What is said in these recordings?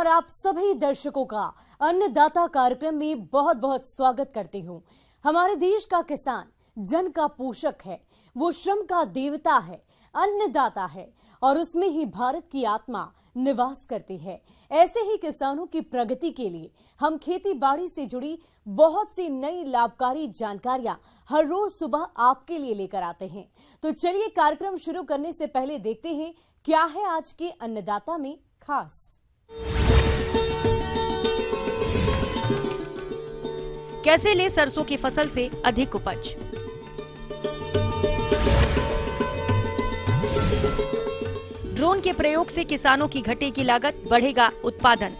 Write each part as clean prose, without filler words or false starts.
आप सभी दर्शकों का अन्नदाता कार्यक्रम में बहुत बहुत स्वागत करती हूं। हमारे देश का किसान जन का पोषक है, वो श्रम का देवता है, अन्नदाता है और उसमें ही भारत की आत्मा निवास करती है। ऐसे ही किसानों की प्रगति के लिए हम खेती बाड़ी से जुड़ी बहुत सी नई लाभकारी जानकारियां हर रोज सुबह आपके लिए लेकर आते हैं। तो चलिए कार्यक्रम शुरू करने से पहले देखते हैं क्या है आज के अन्नदाता में खास। कैसे ले सरसों की फसल से अधिक उपज। ड्रोन के प्रयोग से किसानों की घटेगी लागत, बढ़ेगा उत्पादन।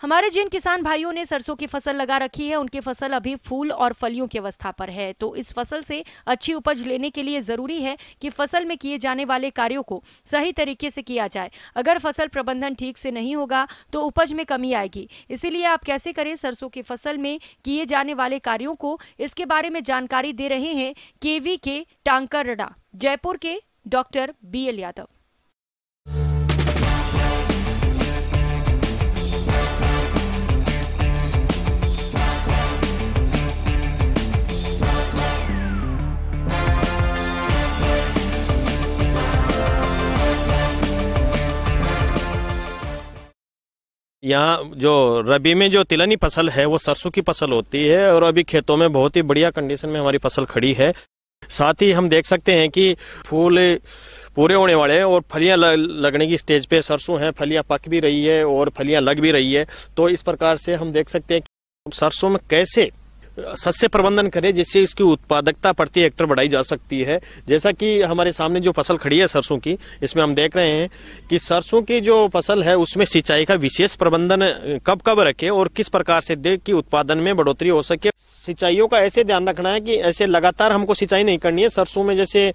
हमारे जिन किसान भाइयों ने सरसों की फसल लगा रखी है, उनकी फसल अभी फूल और फलियों की अवस्था पर है। तो इस फसल से अच्छी उपज लेने के लिए जरूरी है कि फसल में किए जाने वाले कार्यों को सही तरीके से किया जाए। अगर फसल प्रबंधन ठीक से नहीं होगा तो उपज में कमी आएगी। इसीलिए आप कैसे करें सरसों की फसल में किए जाने वाले कार्यों को, इसके बारे में जानकारी दे रहे हैं KVK टांकरडा, जयपुर के डॉक्टर BL यादव। यहाँ जो रबी में जो तिलनी फसल है वो सरसों की फसल होती है और अभी खेतों में बहुत ही बढ़िया कंडीशन में हमारी फसल खड़ी है। साथ ही हम देख सकते हैं कि फूल पूरे होने वाले हैं और फलियां लगने की स्टेज पे सरसों है, फलियां पक भी रही है और फलियां लग भी रही है। तो इस प्रकार से हम देख सकते हैं कि सरसों में कैसे सस्य प्रबंधन करें जिससे इसकी उत्पादकता प्रति हेक्टेयर बढ़ाई जा सकती है। जैसा कि हमारे सामने जो फसल खड़ी है सरसों की, इसमें हम देख रहे हैं कि सरसों की जो फसल है उसमें सिंचाई का विशेष प्रबंधन कब कब रखें और किस प्रकार से दे कि उत्पादन में बढ़ोतरी हो सके। सिंचाइयों का ऐसे ध्यान रखना है कि ऐसे लगातार हमको सिंचाई नहीं करनी है। सरसों में जैसे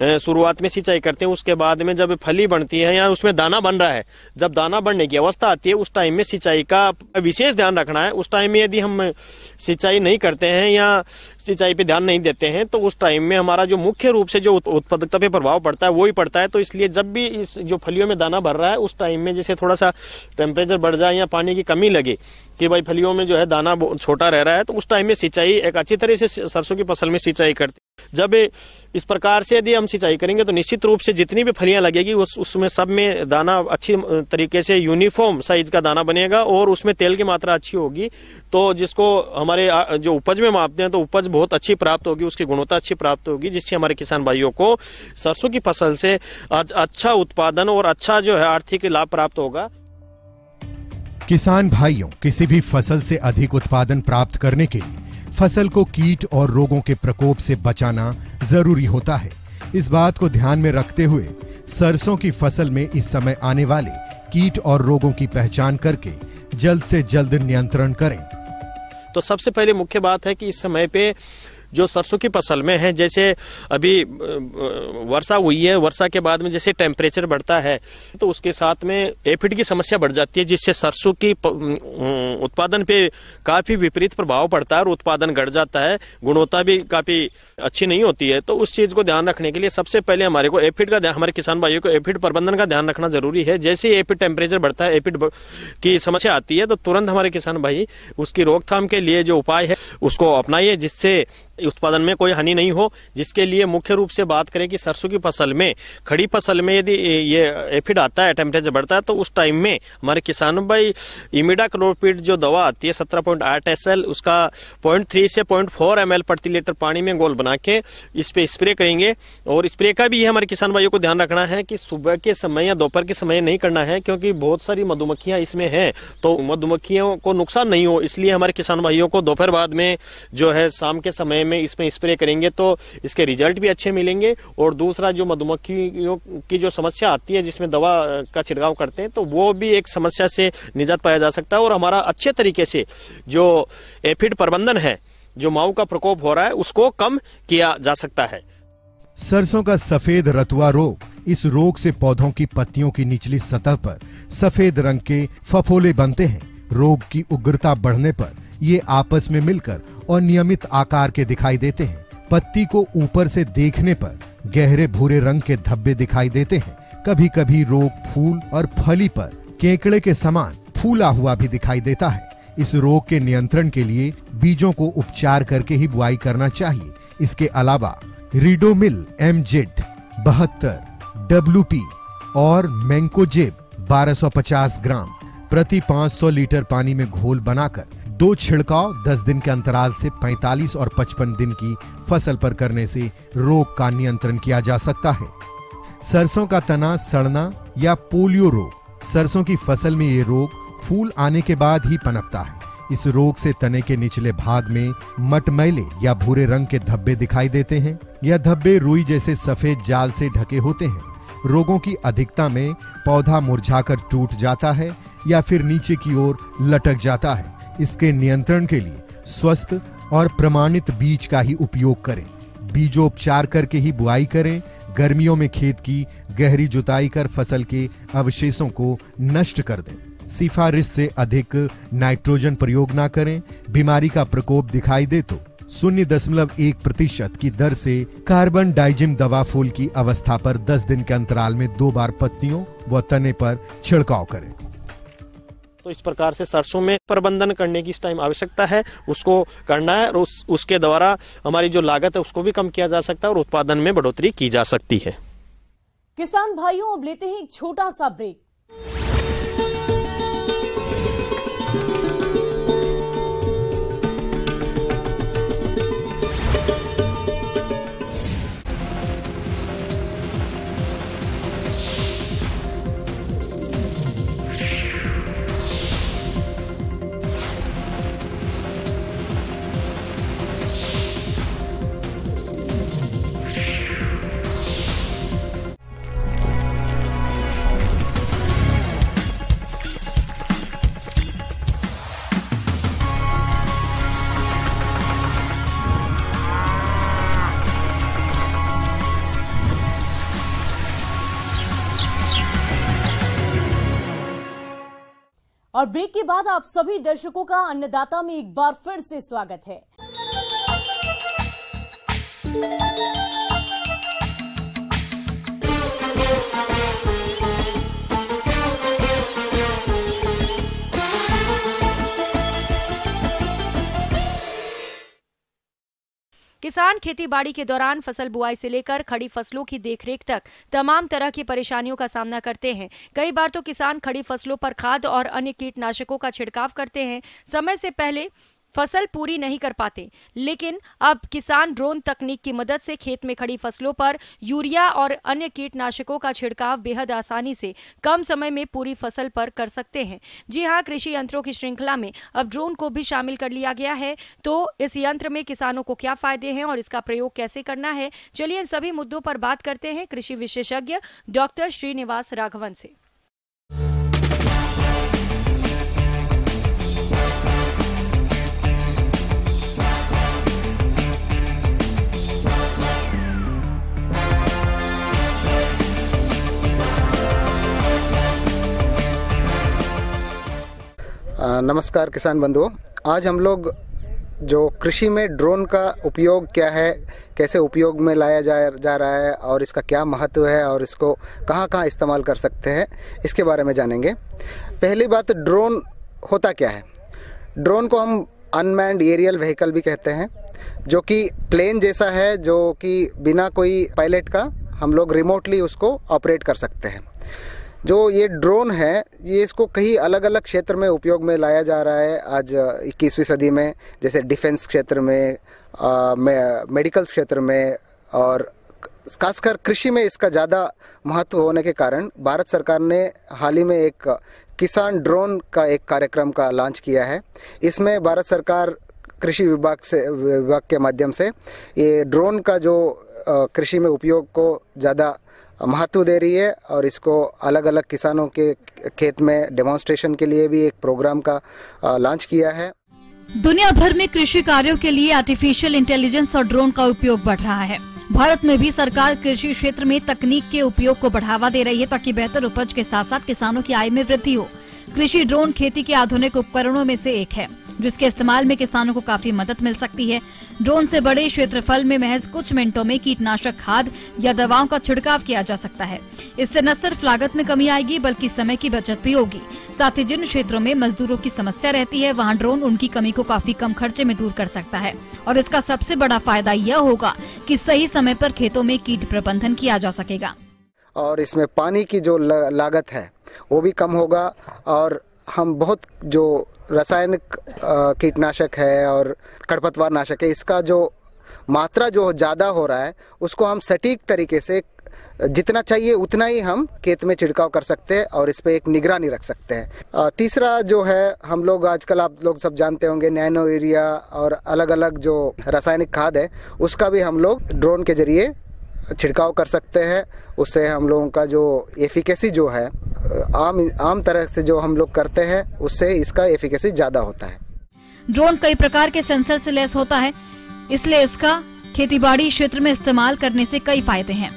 शुरुआत में सिंचाई करते हैं, उसके बाद में जब फली बनती है या उसमें दाना बन रहा है, जब दाना बनने की अवस्था आती है उस टाइम में सिंचाई का विशेष ध्यान रखना है। उस टाइम में यदि हम सिंचाई नहीं करते हैं या सिंचाई पे ध्यान नहीं देते हैं तो उस टाइम में हमारा जो मुख्य रूप से जो उत्पादकता पे प्रभाव पड़ता है वो ही पड़ता है। तो इसलिए जब भी इस जो फलियों में दाना भर रहा है उस टाइम में जैसे थोड़ा सा टेम्परेचर बढ़ जाए या पानी की कमी लगे कि भाई फलियों में जो है दाना छोटा रह रहा है, तो उस टाइम में सिंचाई एक अच्छी तरह से सरसों की फसल में सिंचाई करते। जब इस प्रकार से यदि हम सिंचाई करेंगे तो निश्चित रूप से जितनी भी फलियां लगेगी उसमें सब में दाना अच्छी तरीके से यूनिफॉर्म साइज का दाना बनेगा और उसमें तेल की मात्रा अच्छी होगी। तो जिसको हमारे जो उपज में मापते हैं तो उपज बहुत अच्छी प्राप्त होगी, उसकी गुणवत्ता अच्छी प्राप्त होगी, जिससे हमारे किसान भाइयों को सरसों की फसल से अच्छा उत्पादन और अच्छा जो है आर्थिक लाभ प्राप्त होगा। किसान भाइयों, किसी भी फसल से अधिक उत्पादन प्राप्त करने के लिए फसल को कीट और रोगों के प्रकोप से बचाना जरूरी होता है। इस बात को ध्यान में रखते हुए सरसों की फसल में इस समय आने वाले कीट और रोगों की पहचान करके जल्द से जल्द नियंत्रण करें। तो सबसे पहले मुख्य बात है कि इस समय पे जो सरसों की फसल में है, जैसे अभी वर्षा हुई है, वर्षा के बाद में जैसे टेम्परेचर बढ़ता है तो उसके साथ में एफिड की समस्या बढ़ जाती है, जिससे सरसों की उत्पादन पे काफी विपरीत प्रभाव पड़ता है और उत्पादन घट जाता है, गुणवत्ता भी काफी अच्छी नहीं होती है। तो उस चीज को ध्यान रखने के लिए सबसे पहले हमारे को एफिड का हमारे किसान भाइयों को एफिड प्रबंधन का ध्यान रखना जरूरी है। जैसे ही एफिड टेम्परेचर बढ़ता है, एफिड की समस्या आती है, तो तुरंत हमारे किसान भाई उसकी रोकथाम के लिए जो उपाय है उसको अपनाइए जिससे उत्पादन में कोई हानि नहीं हो। जिसके लिए मुख्य रूप से बात करें कि सरसों की फसल में, खड़ी फसल में यदि ये एफिड आता है, टेम्परेचर बढ़ता है, तो उस टाइम में हमारे किसान भाई इमिडाक्लोपिड जो दवा आती है 17.8 SL, उसका 0.3 से 0.4 ml प्रति लीटर पानी में घोल बना के इस पे स्प्रे करेंगे। और स्प्रे का भी हमारे किसान भाइयों को ध्यान रखना है कि सुबह के समय या दोपहर के समय नहीं करना है, क्योंकि बहुत सारी मधुमक्खियां इसमें हैं, तो मधुमक्खियों को नुकसान नहीं हो, इसलिए हमारे किसान भाइयों को दोपहर बाद में जो है शाम के समय में इसमें स्प्रे करेंगे तो इसके रिजल्ट भी अच्छे मिलेंगे। और दूसरा जो मधुमक्खियों की जो समस्या आती है जिसमें दवा का छिड़काव करते हैं, तो वो भी एक समस्या से निजात पाया जा सकता है और हमारा अच्छे तरीके से जो एफिड प्रबंधन है, जो माऊ का प्रकोप हो रहा है, उसको कम किया जा सकता है। सरसों का सफेद रतुआ रोग इस रोग से पौधों की पत्तियों की निचली सतह पर सफेद रंग के फफोले बनते हैं। रोग की उग्रता बढ़ने पर ये आपस में मिलकर अनियमित आकार के दिखाई देते हैं। पत्ती को ऊपर से देखने पर गहरे भूरे रंग के धब्बे दिखाई देते हैं। कभी कभी रोग फूल और फली पर केकड़े के समान फूला हुआ भी दिखाई देता है। इस रोग के नियंत्रण के लिए बीजों को उपचार करके ही बुआई करना चाहिए। इसके अलावा रिडोमिल MZ 72, WP और मैंकोजेब 1250 ग्राम प्रति 500 लीटर पानी में घोल बनाकर 2 छिड़काव 10 दिन के अंतराल से 45 और 55 दिन की फसल पर करने से रोग का नियंत्रण किया जा सकता है। सरसों का तना सड़ना या पोलियो रोग। सरसों की फसल में ये रोग फूल आने के बाद ही पनपता है। इस रोग से तने के निचले भाग में मटमैले या भूरे रंग के धब्बे दिखाई देते हैं। यह धब्बे रुई जैसे सफेद जाल से ढके होते हैं। रोगों की अधिकता में पौधा मुरझाकर टूट जाता है या फिर नीचे की ओर लटक जाता है। इसके नियंत्रण के लिए स्वस्थ और प्रमाणित बीज का ही उपयोग करें। बीजोपचार करके ही बुआई करें। गर्मियों में खेत की गहरी जुताई कर फसल के अवशेषों को नष्ट कर दें। सिफारिश से अधिक नाइट्रोजन प्रयोग ना करें। बीमारी का प्रकोप दिखाई दे तो 0.1% की दर से कार्बन डाइजिम दवा फूल की अवस्था पर 10 दिन के अंतराल में 2 बार पत्तियों व तने पर छिड़काव करें। तो इस प्रकार से सरसों में प्रबंधन करने की इस टाइम आवश्यकता है, उसको करना है और उसके द्वारा हमारी जो लागत है उसको भी कम किया जा सकता है और उत्पादन में बढ़ोतरी की जा सकती है। किसान भाइयों, अब लेते हैं एक छोटा सा ब्रेक। और ब्रेक के बाद आप सभी दर्शकों का अन्नदाता में एक बार फिर से स्वागत है। किसान खेतीबाड़ी के दौरान फसल बुआई से लेकर खड़ी फसलों की देखरेख तक तमाम तरह की परेशानियों का सामना करते हैं। कई बार तो किसान खड़ी फसलों पर खाद और अन्य कीटनाशकों का छिड़काव करते हैं, समय से पहले फसल पूरी नहीं कर पाते। लेकिन अब किसान ड्रोन तकनीक की मदद से खेत में खड़ी फसलों पर यूरिया और अन्य कीटनाशकों का छिड़काव बेहद आसानी से कम समय में पूरी फसल पर कर सकते हैं। जी हां, कृषि यंत्रों की श्रृंखला में अब ड्रोन को भी शामिल कर लिया गया है। तो इस यंत्र में किसानों को क्या फायदे हैं और इसका प्रयोग कैसे करना है, चलिए इन सभी मुद्दों पर बात करते हैं कृषि विशेषज्ञ डॉक्टर श्रीनिवास राघवन से। नमस्कार किसान बंधुओं, आज हम लोग जो कृषि में ड्रोन का उपयोग क्या है, कैसे उपयोग में लाया जा रहा है और इसका क्या महत्व है और इसको कहाँ कहाँ इस्तेमाल कर सकते हैं, इसके बारे में जानेंगे। पहली बात, ड्रोन होता क्या है। ड्रोन को हम अनमैन्ड एरियल व्हीकल भी कहते हैं, जो कि प्लेन जैसा है, जो कि बिना कोई पायलट का हम लोग रिमोटली उसको ऑपरेट कर सकते हैं। जो ये ड्रोन है, ये इसको कई अलग अलग क्षेत्र में उपयोग में लाया जा रहा है आज 21वीं सदी में, जैसे डिफेंस क्षेत्र में, मेडिकल क्षेत्र में और खासकर कृषि में इसका ज़्यादा महत्व होने के कारण भारत सरकार ने हाल ही में एक किसान ड्रोन का एक कार्यक्रम का लॉन्च किया है। इसमें भारत सरकार कृषि विभाग के माध्यम से ये ड्रोन का जो कृषि में उपयोग को ज़्यादा महत्व दे रही है और इसको अलग अलग किसानों के खेत में डेमोन्स्ट्रेशन के लिए भी एक प्रोग्राम का लॉन्च किया है। दुनिया भर में कृषि कार्यों के लिए आर्टिफिशियल इंटेलिजेंस और ड्रोन का उपयोग बढ़ रहा है। भारत में भी सरकार कृषि क्षेत्र में तकनीक के उपयोग को बढ़ावा दे रही है ताकि बेहतर उपज के साथ साथ किसानों की आय में वृद्धि हो। कृषि ड्रोन खेती के आधुनिक उपकरणों में से एक है जिसके इस्तेमाल में किसानों को काफी मदद मिल सकती है। ड्रोन से बड़े क्षेत्रफल में महज कुछ मिनटों में कीटनाशक खाद या दवाओं का छिड़काव किया जा सकता है। इससे न सिर्फ लागत में कमी आएगी बल्कि समय की बचत भी होगी। साथ ही जिन क्षेत्रों में मजदूरों की समस्या रहती है वहां ड्रोन उनकी कमी को काफी कम खर्चे में दूर कर सकता है। और इसका सबसे बड़ा फायदा यह होगा कि सही समय पर खेतों में कीट प्रबंधन किया जा सकेगा। और इसमें पानी की जो लागत है वो भी कम होगा और हम बहुत जो रासायनिक कीटनाशक है और खरपतवार नाशक है इसका जो मात्रा जो ज़्यादा हो रहा है उसको हम सटीक तरीके से जितना चाहिए उतना ही हम खेत में छिड़काव कर सकते हैं और इस पे एक निगरानी रख सकते हैं। तीसरा जो है हम लोग आजकल आप लोग सब जानते होंगे नैनो यूरिया और अलग अलग जो रासायनिक खाद है उसका भी हम लोग ड्रोन के जरिए छिड़काव कर सकते हैं। उससे हम लोगों का जो एफिकेसी जो है आम तरह से जो हम लोग करते हैं उससे इसका एफिकेसी ज़्यादा होता है। ड्रोन कई प्रकार के सेंसर से लैस होता है, इसलिए इसका खेतीबाड़ी क्षेत्र में इस्तेमाल करने से कई फायदे हैं।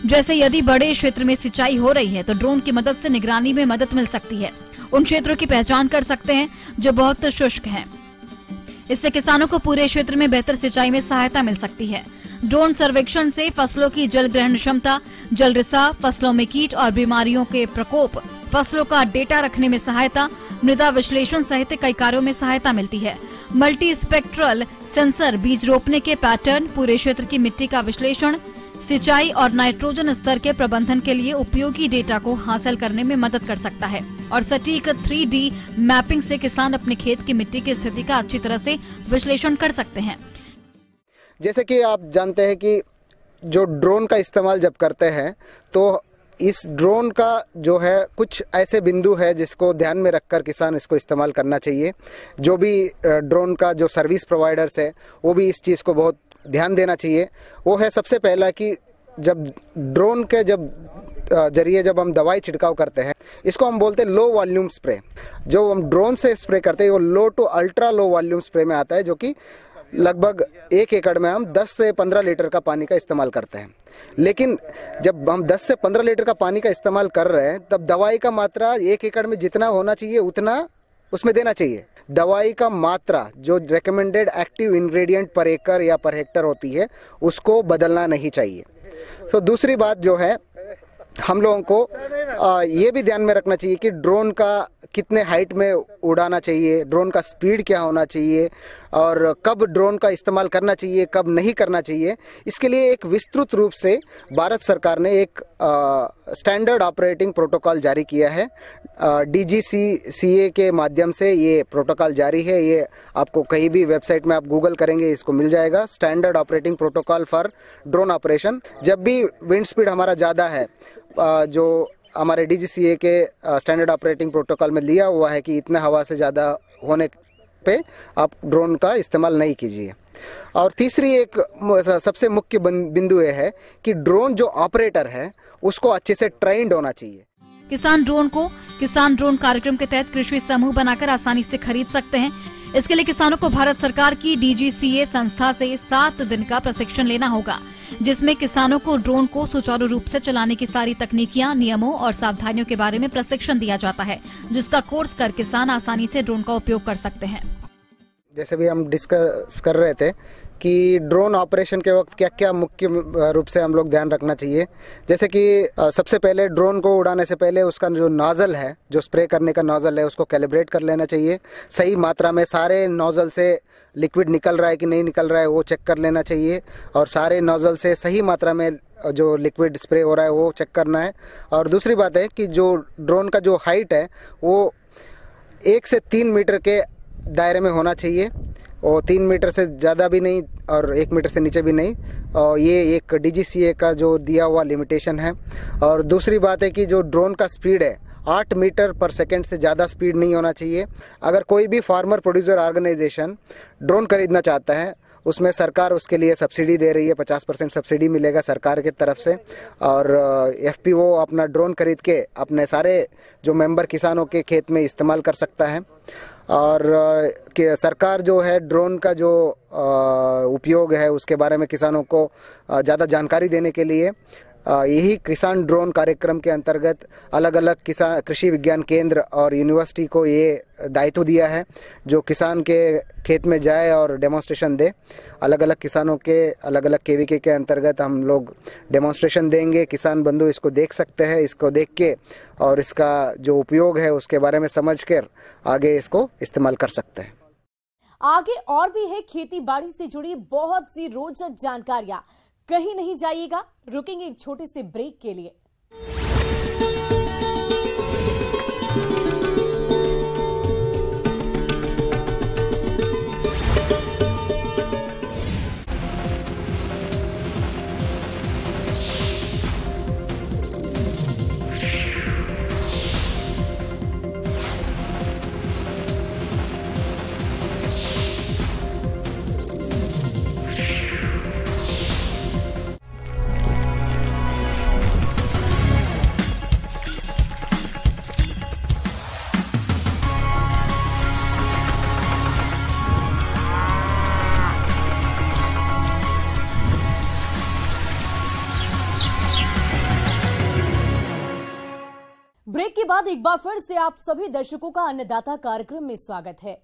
जैसे यदि बड़े क्षेत्र में सिंचाई हो रही है तो ड्रोन की मदद से निगरानी में मदद मिल सकती है। उन क्षेत्रों की पहचान कर सकते हैं जो बहुत शुष्क हैं। इससे किसानों को पूरे क्षेत्र में बेहतर सिंचाई में सहायता मिल सकती है। ड्रोन सर्वेक्षण से फसलों की जल ग्रहण क्षमता, जल रिसाव, फसलों में कीट और बीमारियों के प्रकोप, फसलों का डेटा रखने में सहायता, मृदा विश्लेषण सहित कई कार्यों में सहायता मिलती है। मल्टी स्पेक्ट्रल सेंसर बीज रोपने के पैटर्न, पूरे क्षेत्र की मिट्टी का विश्लेषण, सिंचाई और नाइट्रोजन स्तर के प्रबंधन के लिए उपयोगी डेटा को हासिल करने में मदद कर सकता है। और सटीक 3D मैपिंग से किसान अपने खेत की मिट्टी की स्थिति का अच्छी तरह से विश्लेषण कर सकते हैं। जैसे कि आप जानते हैं कि जो ड्रोन का इस्तेमाल जब करते हैं तो इस ड्रोन का जो है कुछ ऐसे बिंदु है जिसको ध्यान में रखकर किसान इसको इस्तेमाल करना चाहिए। जो भी ड्रोन का जो सर्विस प्रोवाइडर्स है वो भी इस चीज़ को बहुत ध्यान देना चाहिए। वो है सबसे पहला कि जब ड्रोन के जरिए जब हम दवाई छिड़काव करते हैं इसको हम बोलते हैं लो वॉल्यूम स्प्रे। जो हम ड्रोन से स्प्रे करते हैं वो low to ultra low volume spray में आता है, जो कि लगभग 1 एकड़ में हम 10 से 15 लीटर का पानी का इस्तेमाल करते हैं। लेकिन जब हम 10 से 15 लीटर का पानी का इस्तेमाल कर रहे हैं तब दवाई का मात्रा 1 एकड़ में जितना होना चाहिए उतना उसमें देना चाहिए। दवाई का मात्रा जो रेकमेंडेड एक्टिव इंग्रेडिएंट पर एकड़ या पर हेक्टर होती है उसको बदलना नहीं चाहिए। तो दूसरी बात जो है हम लोगों को ये भी ध्यान में रखना चाहिए कि ड्रोन का कितने हाइट में उड़ाना चाहिए, ड्रोन का स्पीड क्या होना चाहिए और कब ड्रोन का इस्तेमाल करना चाहिए कब नहीं करना चाहिए। इसके लिए एक विस्तृत रूप से भारत सरकार ने एक स्टैंडर्ड ऑपरेटिंग प्रोटोकॉल जारी किया है। DGCA के माध्यम से ये प्रोटोकॉल जारी है। ये आपको कहीं भी वेबसाइट में आप गूगल करेंगे इसको मिल जाएगा, standard operating protocol for drone operation. जब भी विंड स्पीड हमारा ज़्यादा है, जो हमारे DGCA के स्टैंडर्ड ऑपरेटिंग प्रोटोकॉल में लिया हुआ है कि इतना हवा से ज़्यादा होने पे आप ड्रोन का इस्तेमाल नहीं कीजिए। और तीसरी एक सबसे मुख्य बिंदु ये है कि ड्रोन जो ऑपरेटर है उसको अच्छे से ट्रेंड होना चाहिए। किसान ड्रोन कार्यक्रम के तहत कृषि समूह बनाकर आसानी से खरीद सकते हैं। इसके लिए किसानों को भारत सरकार की DGCA संस्था से 7 दिन का प्रशिक्षण लेना होगा, जिसमें किसानों को ड्रोन को सुचारू रूप से चलाने की सारी तकनीकियां, नियमों और सावधानियों के बारे में प्रशिक्षण दिया जाता है, जिसका कोर्स कर किसान आसानी से ड्रोन का उपयोग कर सकते हैं। जैसे भी हम डिस्कस कर रहे थे कि ड्रोन ऑपरेशन के वक्त क्या क्या मुख्य रूप से हम लोग ध्यान रखना चाहिए। जैसे कि सबसे पहले ड्रोन को उड़ाने से पहले उसका जो नोजल है, जो स्प्रे करने का नोजल है, उसको कैलिब्रेट कर लेना चाहिए। सही मात्रा में सारे नोजल से लिक्विड निकल रहा है कि नहीं निकल रहा है वो चेक कर लेना चाहिए और सारे नोजल से सही मात्रा में जो लिक्विड स्प्रे हो रहा है वो चेक करना है। और दूसरी बात है कि जो ड्रोन का जो हाइट है वो 1 से 3 मीटर के दायरे में होना चाहिए और 3 मीटर से ज़्यादा भी नहीं और 1 मीटर से नीचे भी नहीं। और ये एक DGCA का जो दिया हुआ लिमिटेशन है। और दूसरी बात है कि जो ड्रोन का स्पीड है 8 मीटर पर सेकंड से ज़्यादा स्पीड नहीं होना चाहिए। अगर कोई भी फार्मर प्रोड्यूसर ऑर्गेनाइजेशन ड्रोन खरीदना चाहता है उसमें सरकार उसके लिए सब्सिडी दे रही है, 50% सब्सिडी मिलेगा सरकार की तरफ से। और FPO अपना ड्रोन खरीद के अपने सारे जो मेंबर किसानों के खेत में इस्तेमाल कर सकता है। और कि सरकार जो है ड्रोन का जो उपयोग है उसके बारे में किसानों को ज़्यादा जानकारी देने के लिए यही किसान ड्रोन कार्यक्रम के अंतर्गत अलग अलग किसान कृषि विज्ञान केंद्र और यूनिवर्सिटी को ये दायित्व दिया है जो किसान के खेत में जाए और डेमोन्स्ट्रेशन दे। अलग अलग किसानों के अलग अलग केवीके के अंतर्गत हम लोग डेमोन्स्ट्रेशन देंगे। किसान बंधु इसको देख सकते हैं, इसको देख के और इसका जो उपयोग है उसके बारे में समझ कर आगे इसको इस्तेमाल कर सकते हैं। आगे और भी है खेती बाड़ी से जुड़ी बहुत सी रोचक जानकारियां। कहीं नहीं जाइएगा, रुकेंगे एक छोटे से ब्रेक के लिए। ब्रेक के बाद एक बार फिर से आप सभी दर्शकों का अन्नदाता कार्यक्रम में स्वागत है।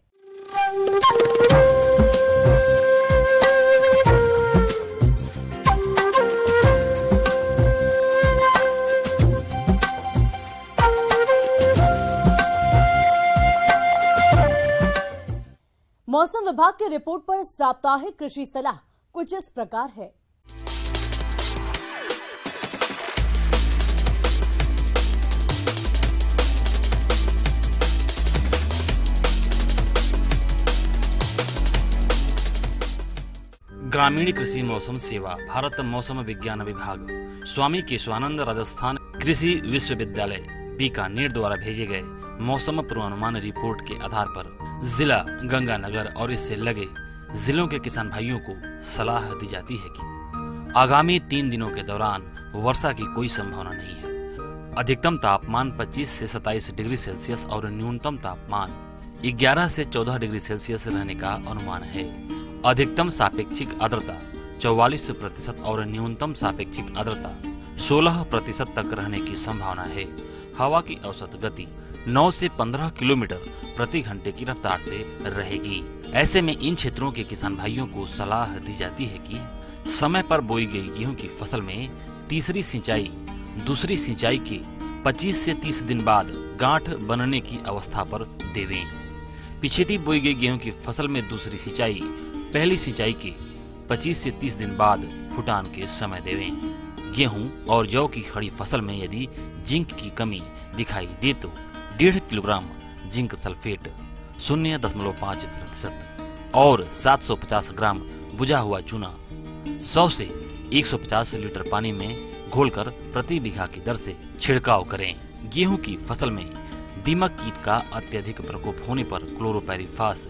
मौसम विभाग की रिपोर्ट पर साप्ताहिक कृषि सलाह कुछ इस प्रकार है। ग्रामीण कृषि मौसम सेवा, भारत मौसम विज्ञान विभाग, स्वामी केशवानंद राजस्थान कृषि विश्वविद्यालय बीकानेर द्वारा भेजे गए मौसम पूर्वानुमान रिपोर्ट के आधार पर जिला गंगानगर और इससे लगे जिलों के किसान भाइयों को सलाह दी जाती है कि आगामी 3 दिनों के दौरान वर्षा की कोई संभावना नहीं है। अधिकतम तापमान 25 से 27 डिग्री सेल्सियस और न्यूनतम तापमान 11 से 14 डिग्री सेल्सियस रहने का अनुमान है। अधिकतम सापेक्षिक आर्द्रता 44% और न्यूनतम सापेक्षिक आर्द्रता 16% तक रहने की संभावना है। हवा की औसत गति 9 से 15 किलोमीटर प्रति घंटे की रफ्तार से रहेगी। ऐसे में इन क्षेत्रों के किसान भाइयों को सलाह दी जाती है कि समय पर बोई गई गेहूं की फसल में तीसरी सिंचाई दूसरी सिंचाई के 25 से 30 दिन बाद गांठ बनने की अवस्था पर देवें। पिछेती बोई गई गेहूं की फसल में दूसरी सिंचाई पहली सिंचाई के 25 से 30 दिन बाद फुटान के समय देवें। गेहूं और जौ की खड़ी फसल में यदि जिंक की कमी दिखाई दे तो 1.5 किलोग्राम जिंक सल्फेट 0.5% और 750 ग्राम बुझा हुआ चूना 100 से 150 लीटर पानी में घोलकर प्रति बीघा की दर से छिड़काव करें। गेहूं की फसल में दीमक कीट का अत्यधिक प्रकोप होने पर क्लोरोपाइरीफास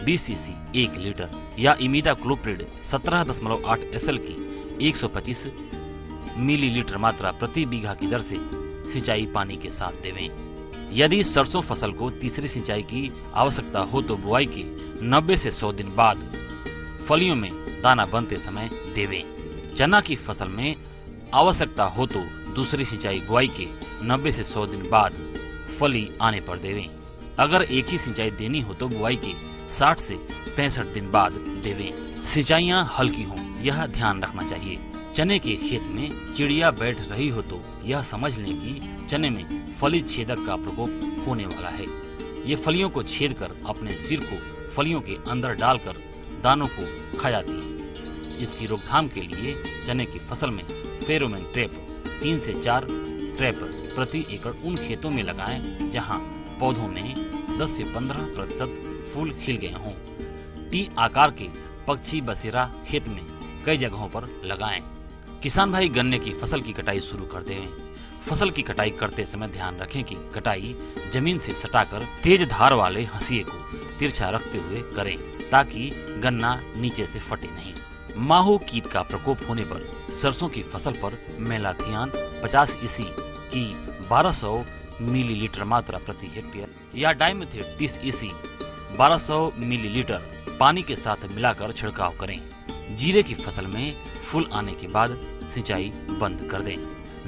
20 सीसी 1 लीटर या इमिडाक्लोप्रिड 17.8 SL की 125 मिलीलीटर मात्रा प्रति बीघा की दर से सिंचाई पानी के साथ देवें। यदि सरसों फसल को तीसरी सिंचाई की आवश्यकता हो तो बुआई के 90 से 100 दिन बाद फलियों में दाना बनते समय देवें। चना की फसल में आवश्यकता हो तो दूसरी सिंचाई बुआई के 90 से 100 दिन बाद फली आने पर देवें। अगर एक ही सिंचाई देनी हो तो बुआई के 60 से 65 दिन बाद देवें। सिंचाइयां हल्की हों यह ध्यान रखना चाहिए। चने के खेत में चिड़िया बैठ रही हो तो यह समझ लें कि चने में फली छेदक का प्रकोप होने वाला है। ये फलियों को छेद कर अपने सिर को फलियों के अंदर डालकर दानों को खा जाती है। इसकी रोकथाम के लिए चने की फसल में फेरोमोन ट्रैप 3 से 4 ट्रैप प्रति एकड़ उन खेतों में लगाएं जहां पौधों में 10 से 15% फूल खिल गए हों। टी आकार के पक्षी बसेरा खेत में कई जगहों पर लगाएं। किसान भाई गन्ने की फसल की कटाई शुरू कर दें। फसल की कटाई करते समय ध्यान रखें कि कटाई जमीन से सटाकर तेज धार वाले हंसिए को तिरछा रखते हुए करें ताकि गन्ना नीचे से फटे नहीं। माहो कीट का प्रकोप होने पर सरसों की फसल पर मेलाथियान 50 EC की 1200 मिलीलीटर मात्रा प्रति हेक्टेयर या डाइमेथेट 30 EC 1200 मिलीलीटर पानी के साथ मिलाकर छिड़काव करें। जीरे की फसल में फूल आने के बाद सिंचाई बंद कर दें।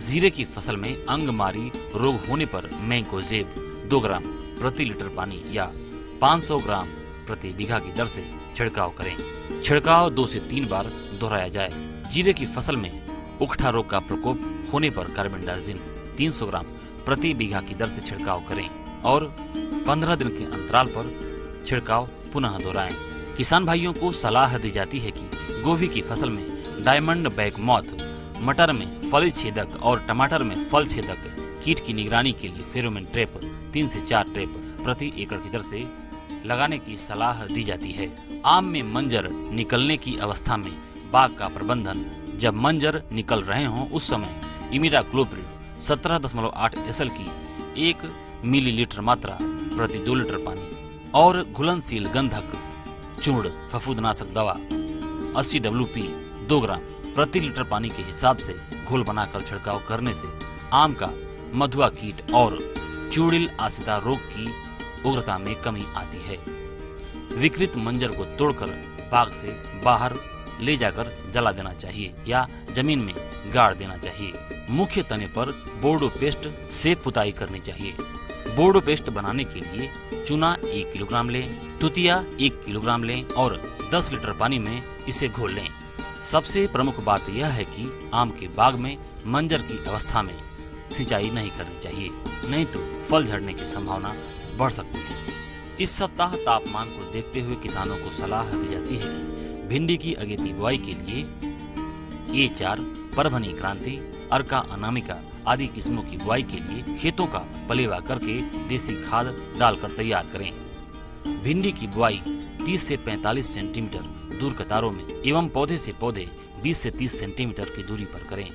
जीरे की फसल में अंगमारी रोग होने पर मैंकोजेब 2 ग्राम प्रति लीटर पानी या 500 ग्राम प्रति बीघा की दर से छिड़काव करें। छिड़काव 2 से 3 बार दोहराया जाए। जीरे की फसल में उकठा रोग का प्रकोप होने पर कार्बेंडाजिम 300 ग्राम प्रति बीघा की दर से छिड़काव करें और 15 दिन के अंतराल पर छिड़काव पुनः दोहराएं। किसान भाइयों को सलाह दी जाती है कि गोभी की फसल में डायमंड बैक मॉथ, मटर में फली छेदक और टमाटर में फल छेदक कीट की निगरानी के लिए फेरोमोन ट्रैप 3 से 4 ट्रैप प्रति एकड़ की दर से लगाने की सलाह दी जाती है। आम में मंजर निकलने की अवस्था में बाग का प्रबंधन, जब मंजर निकल रहे हों उस समय इमिडाक्लोप्रिड 17.8 SL की 1 मिलीलीटर मात्रा प्रति 2 लीटर पानी और घुलनशील गंधक चूर्ण फफूंदनाशक दवा 80 WP 2 ग्राम प्रति लीटर पानी के हिसाब से घोल बनाकर छिड़काव करने से आम का मधुआ कीट और चूड़िल आसिता रोग की उग्रता में कमी आती है। विकृत मंजर को तोड़कर बाग से बाहर ले जाकर जला देना चाहिए या जमीन में गाड़ देना चाहिए। मुख्य तने पर बोर्डो पेस्ट से पुताई करनी चाहिए। बोर्डो पेस्ट बनाने के लिए चूना 1 किलोग्राम लें, तुतिया 1 किलोग्राम लें और 10 लीटर पानी में इसे घोल लें। सबसे प्रमुख बात यह है कि आम के बाग में मंजर की अवस्था में सिंचाई नहीं करनी चाहिए, नहीं तो फल झड़ने की संभावना बढ़ सकती है। इस सप्ताह तापमान को देखते हुए किसानों को सलाह दी जाती है कि भिंडी की अगेती बुआई के लिए A4, परभनी क्रांति, अर्का अनामिका आदि किस्मों की बुआई के लिए खेतों का पलेवा करके देसी खाद डालकर तैयार करें। भिंडी की बुआई 30 से 45 सेंटीमीटर दूर कतारों में एवं पौधे से पौधे 20 से 30 सेंटीमीटर की दूरी पर करें।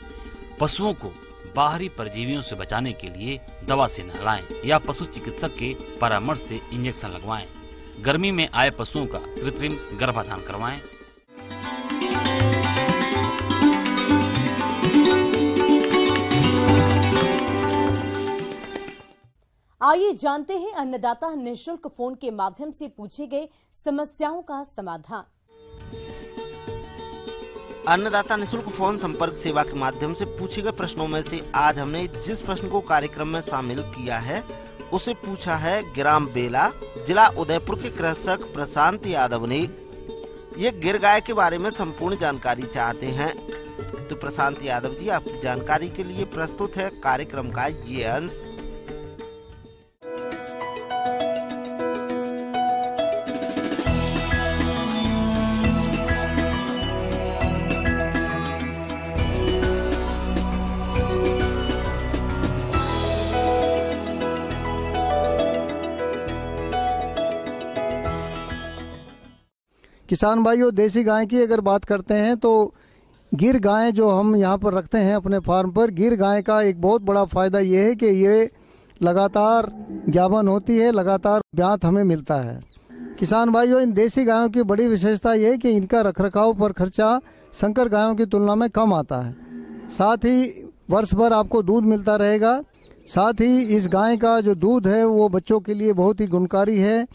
पशुओं को बाहरी परजीवियों से बचाने के लिए दवा से नहलाएं या पशु चिकित्सक के परामर्श से इंजेक्शन लगवाएं। गर्मी में आए पशुओं का कृत्रिम गर्भाधान करवाएं। आइए जानते हैं अन्नदाता निःशुल्क फोन के माध्यम से पूछे गए समस्याओं का समाधान। अन्नदाता निःशुल्क फोन संपर्क सेवा के माध्यम से पूछे गए प्रश्नों में से आज हमने जिस प्रश्न को कार्यक्रम में शामिल किया है उसे पूछा है ग्राम बेला, जिला उदयपुर के कृषक प्रशांत यादव ने। ये गिर गाय के बारे में संपूर्ण जानकारी चाहते हैं। तो प्रशांत यादव जी, आपकी जानकारी के लिए प्रस्तुत है कार्यक्रम का ये अंश। किसान भाइयों, देसी गाय की अगर बात करते हैं तो गिर गाय जो हम यहाँ पर रखते हैं अपने फार्म पर, गिर गाय का एक बहुत बड़ा फ़ायदा ये है कि ये लगातार ज्ञापन होती है, लगातार ब्यात हमें मिलता है। किसान भाइयों, इन देसी गायों की बड़ी विशेषता ये है कि इनका रखरखाव पर खर्चा संकर गायों की तुलना में कम आता है। साथ ही वर्ष भर आपको दूध मिलता रहेगा। साथ ही इस गाय का जो दूध है वो बच्चों के लिए बहुत ही गुणकारी है।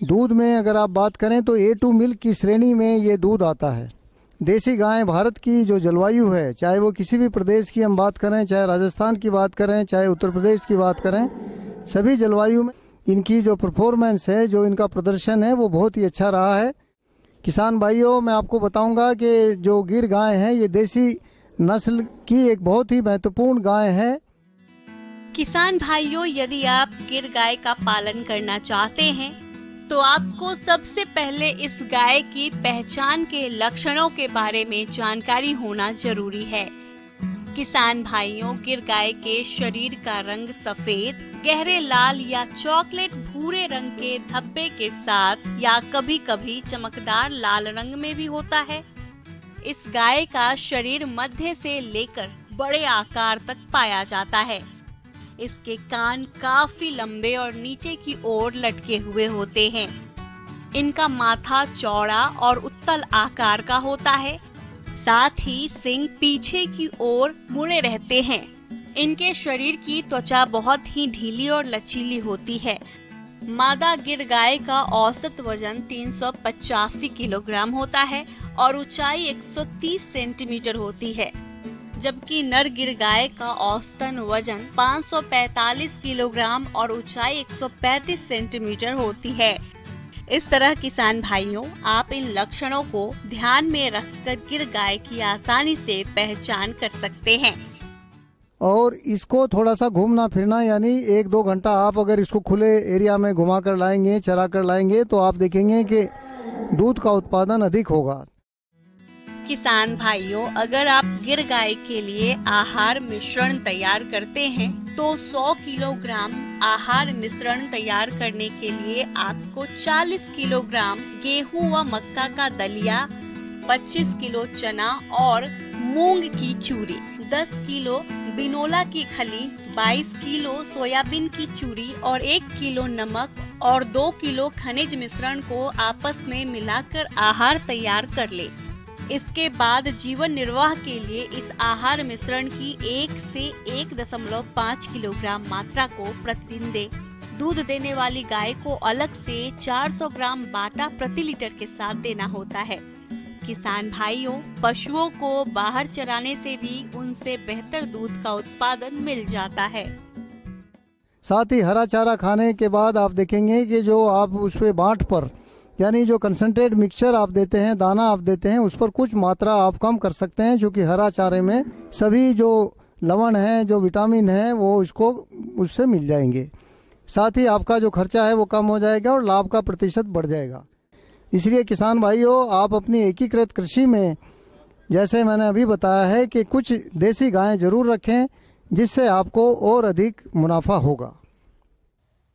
दूध में अगर आप बात करें तो A2 मिल्क की श्रेणी में ये दूध आता है। देसी गाय भारत की जो जलवायु है, चाहे वो किसी भी प्रदेश की हम बात करें, चाहे राजस्थान की बात करें, चाहे उत्तर प्रदेश की बात करें, सभी जलवायु में इनकी जो परफॉर्मेंस है, जो इनका प्रदर्शन है वो बहुत ही अच्छा रहा है। किसान भाइयों, मैं आपको बताऊंगा कि जो गिर गाय है ये देसी नस्ल की एक बहुत ही महत्वपूर्ण गाय है। किसान भाइयों, यदि आप गिर गाय का पालन करना चाहते हैं तो आपको सबसे पहले इस गाय की पहचान के लक्षणों के बारे में जानकारी होना जरूरी है। किसान भाइयों, गिर गाय के शरीर का रंग सफेद, गहरे लाल या चॉकलेट भूरे रंग के धब्बे के साथ या कभी कभी चमकदार लाल रंग में भी होता है। इस गाय का शरीर मध्य से लेकर बड़े आकार तक पाया जाता है। इसके कान काफी लंबे और नीचे की ओर लटके हुए होते हैं। इनका माथा चौड़ा और उत्तल आकार का होता है। साथ ही सींग पीछे की ओर मुड़े रहते हैं। इनके शरीर की त्वचा बहुत ही ढीली और लचीली होती है। मादा गिर गाय का औसत वजन 385 किलोग्राम होता है और ऊंचाई 130 सेंटीमीटर होती है, जबकि नर गिर गाय का औसतन वजन 545 किलोग्राम और ऊंचाई 135 सेंटीमीटर होती है। इस तरह किसान भाइयों, आप इन लक्षणों को ध्यान में रखकर गिर गाय की आसानी से पहचान कर सकते हैं। और इसको थोड़ा सा घूमना फिरना, यानी 1-2 घंटा आप अगर इसको खुले एरिया में घुमा कर लाएंगे, चरा कर लाएंगे, तो आप देखेंगे कि दूध का उत्पादन अधिक होगा। किसान भाइयों, अगर आप गिर गाय के लिए आहार मिश्रण तैयार करते हैं तो 100 किलोग्राम आहार मिश्रण तैयार करने के लिए आपको 40 किलोग्राम गेहूं व मक्का का दलिया, 25 किलो चना और मूंग की चूरी, 10 किलो बिनोला की खली, 22 किलो सोयाबीन की चूरी और 1 किलो नमक और 2 किलो खनिज मिश्रण को आपस में मिलाकर आहार तैयार कर ले। इसके बाद जीवन निर्वाह के लिए इस आहार मिश्रण की 1 से 1.5 किलोग्राम मात्रा को प्रतिदिन दे। दूध देने वाली गाय को अलग से 400 ग्राम बाटा प्रति लीटर के साथ देना होता है। किसान भाइयों, पशुओं को बाहर चराने से भी उनसे बेहतर दूध का उत्पादन मिल जाता है। साथ ही हरा चारा खाने के बाद आप देखेंगे कि जो आप उस पे बांट पर, यानी जो कंसंट्रेट मिक्सचर आप देते हैं, दाना आप देते हैं, उस पर कुछ मात्रा आप कम कर सकते हैं, क्योंकि हरा चारे में सभी जो लवण है, जो विटामिन है, वो इसको उससे मिल जाएंगे। साथ ही आपका जो खर्चा है वो कम हो जाएगा और लाभ का प्रतिशत बढ़ जाएगा। इसलिए किसान भाइयों, आप अपनी एकीकृत कृषि में, जैसे मैंने अभी बताया है, कि कुछ देसी गायें जरूर रखें, जिससे आपको और अधिक मुनाफा होगा।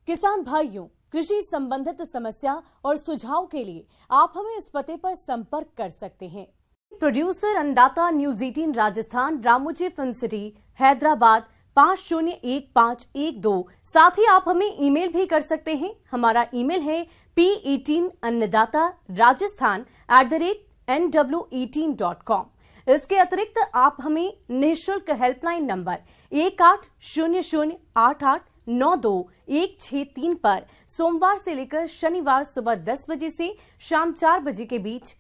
किसान भाइयों, कृषि संबंधित समस्या और सुझाव के लिए आप हमें इस पते पर संपर्क कर सकते हैं। प्रोड्यूसर अन्नदाता news 18 Rajasthan, Ramoji film city, Hyderabad 501512। साथ ही आप हमें ईमेल भी कर सकते हैं। हमारा ईमेल है p18annadatarajasthan@nw18.com। इसके अतिरिक्त आप हमें निःशुल्क हेल्पलाइन नंबर 180088921663 पर सोमवार से लेकर शनिवार सुबह 10 बजे से शाम 4 बजे के बीच